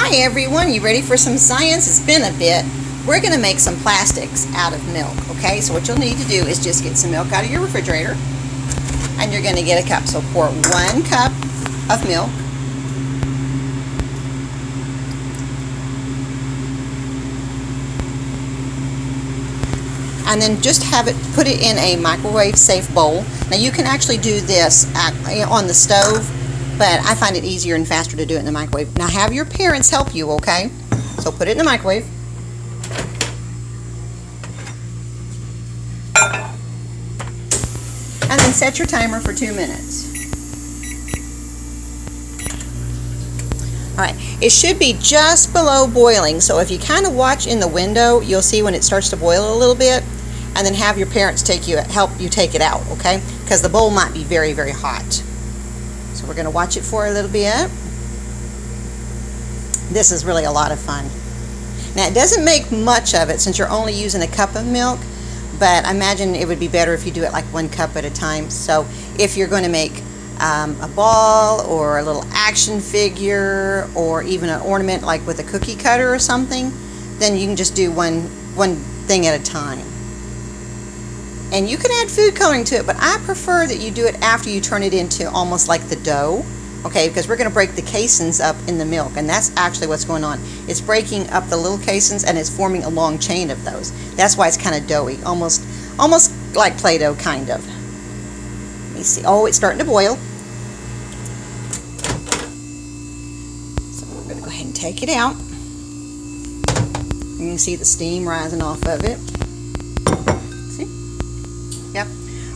Hi everyone, you ready for some science? It's been a bit. We're going to make some plastics out of milk, okay? So what you'll need to do is just get some milk out of your refrigerator, and you're going to get a cup. So pour 1 cup of milk. And then just put it in a microwave safe bowl. Now you can actually do this on the stove, but I find it easier and faster to do it in the microwave. Now have your parents help you, okay? So put it in the microwave. And then set your timer for 2 minutes. Alright, it should be just below boiling, so if you kind of watch in the window, you'll see when it starts to boil a little bit, and then have your parents help you take it out, okay? Because the bowl might be very, very hot. So we're going to watch it for a little bit. This is really a lot of fun. Now it doesn't make much of it since you're only using a cup of milk, but I imagine it would be better if you do it like 1 cup at a time. So if you're going to make a ball or a little action figure or even an ornament like with a cookie cutter or something, then you can just do one thing at a time. And you can add food coloring to it, but I prefer that you do it after you turn it into almost like the dough, okay? Because we're going to break the caseins up in the milk, and that's actually what's going on. It's breaking up the little caseins and it's forming a long chain of those. That's why it's kind of doughy, almost like Play-Doh, kind of. Let me see. Oh, it's starting to boil. So we're going to go ahead and take it out. You can see the steam rising off of it. Yep.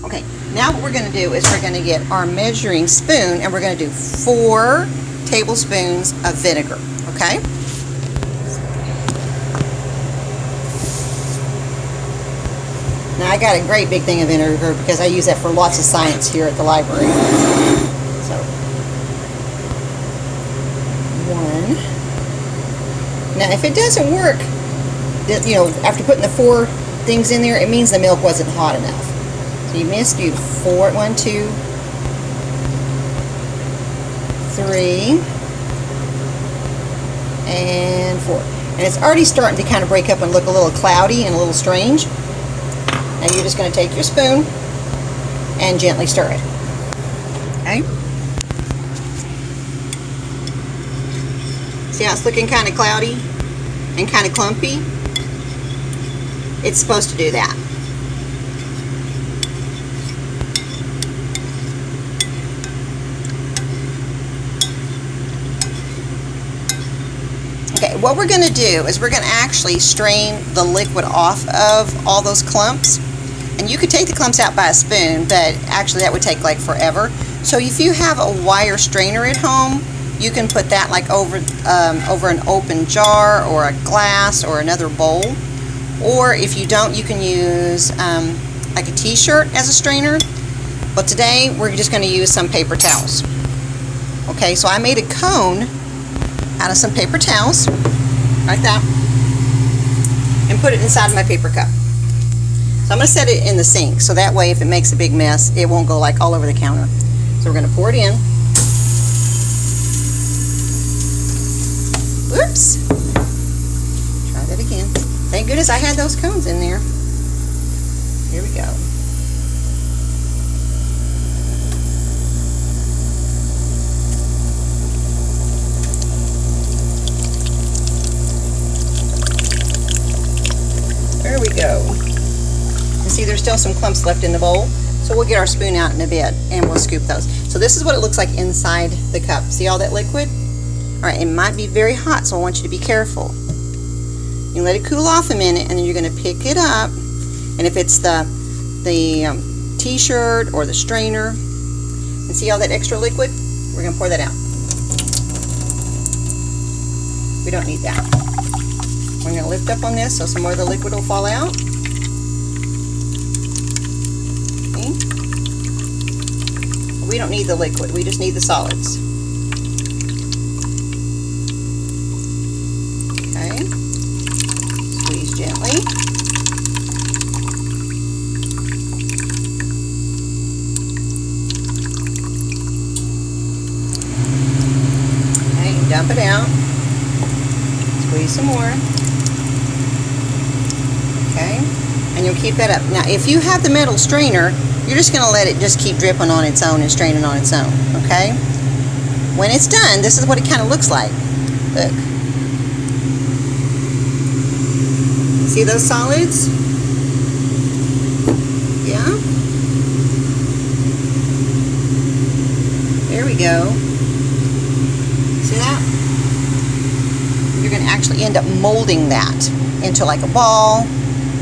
Okay, now what we're going to do is we're going to get our measuring spoon and we're going to do 4 tablespoons of vinegar, okay? Now I got a great big thing of vinegar because I use that for lots of science here at the library. So, 1. Now if it doesn't work, you know, after putting the 4 things in there, it means the milk wasn't hot enough. So you missed, do 4, 1, 2, 3, and 4. And it's already starting to kind of break up and look a little cloudy and a little strange. Now you're just going to take your spoon and gently stir it. Okay? See how it's looking kind of cloudy and kind of clumpy? It's supposed to do that. Okay, what we're going to do is we're going to actually strain the liquid off of all those clumps. And you could take the clumps out by a spoon, but actually that would take like forever. So if you have a wire strainer at home, you can put that like over an open jar or a glass or another bowl. Or if you don't, you can use like a t-shirt as a strainer. But today we're just going to use some paper towels. Okay, so I made a cone out of some paper towels, like that, and put it inside my paper cup. So I'm going to set it in the sink, so that way if it makes a big mess, it won't go like all over the counter. So we're going to pour it in. Whoops. Try that again. Thank goodness I had those cones in there. Here we go. There we go. And see, there's still some clumps left in the bowl, so we'll get our spoon out in a bit and we'll scoop those. So this is what it looks like inside the cup. See all that liquid? Alright, it might be very hot, so I want you to be careful. You can let it cool off a minute, and then you're going to pick it up, and if it's the t-shirt or the strainer, and see all that extra liquid? We're going to pour that out. We don't need that. We're going to lift up on this so some more of the liquid will fall out. Okay. We don't need the liquid, we just need the solids. Okay. Squeeze gently. Okay, dump it out. Squeeze some more. Okay, and you'll keep that up. Now, if you have the metal strainer, you're just going to let it just keep dripping on its own and straining on its own, okay? When it's done, this is what it kind of looks like. Look. See those solids? Yeah? There we go. See that? You're going to actually end up molding that into like a ball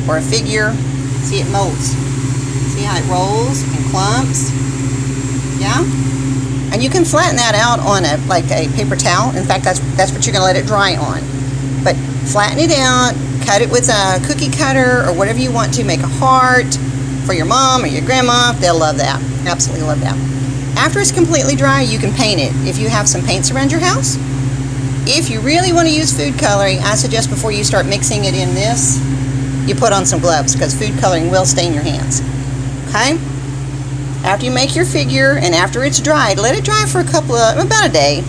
or a figure. See, it molds. See how it rolls and clumps? Yeah? And you can flatten that out on like a paper towel. In fact, that's what you're going to let it dry on. But flatten it out, cut it with a cookie cutter or whatever you want to. Make a heart for your mom or your grandma. They'll love that. Absolutely love that. After it's completely dry, you can paint it. If you have some paints around your house. If you really want to use food coloring, I suggest before you start mixing it in this, you put on some gloves because food coloring will stain your hands. Okay? After you make your figure and after it's dried, let it dry for about a day,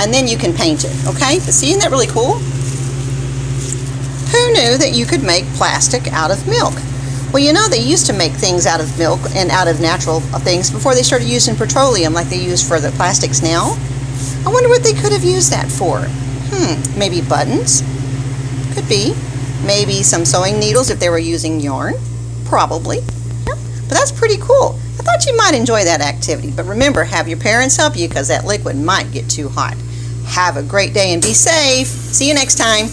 and then you can paint it. Okay? But see, isn't that really cool? Who knew that you could make plastic out of milk? Well, you know, they used to make things out of milk and out of natural things before they started using petroleum like they use for the plastics now. I wonder what they could have used that for. Maybe buttons? Could be. Maybe some sewing needles if they were using yarn. Probably. Yeah. But that's pretty cool. I thought you might enjoy that activity. But remember, have your parents help you because that liquid might get too hot. Have a great day and be safe. See you next time.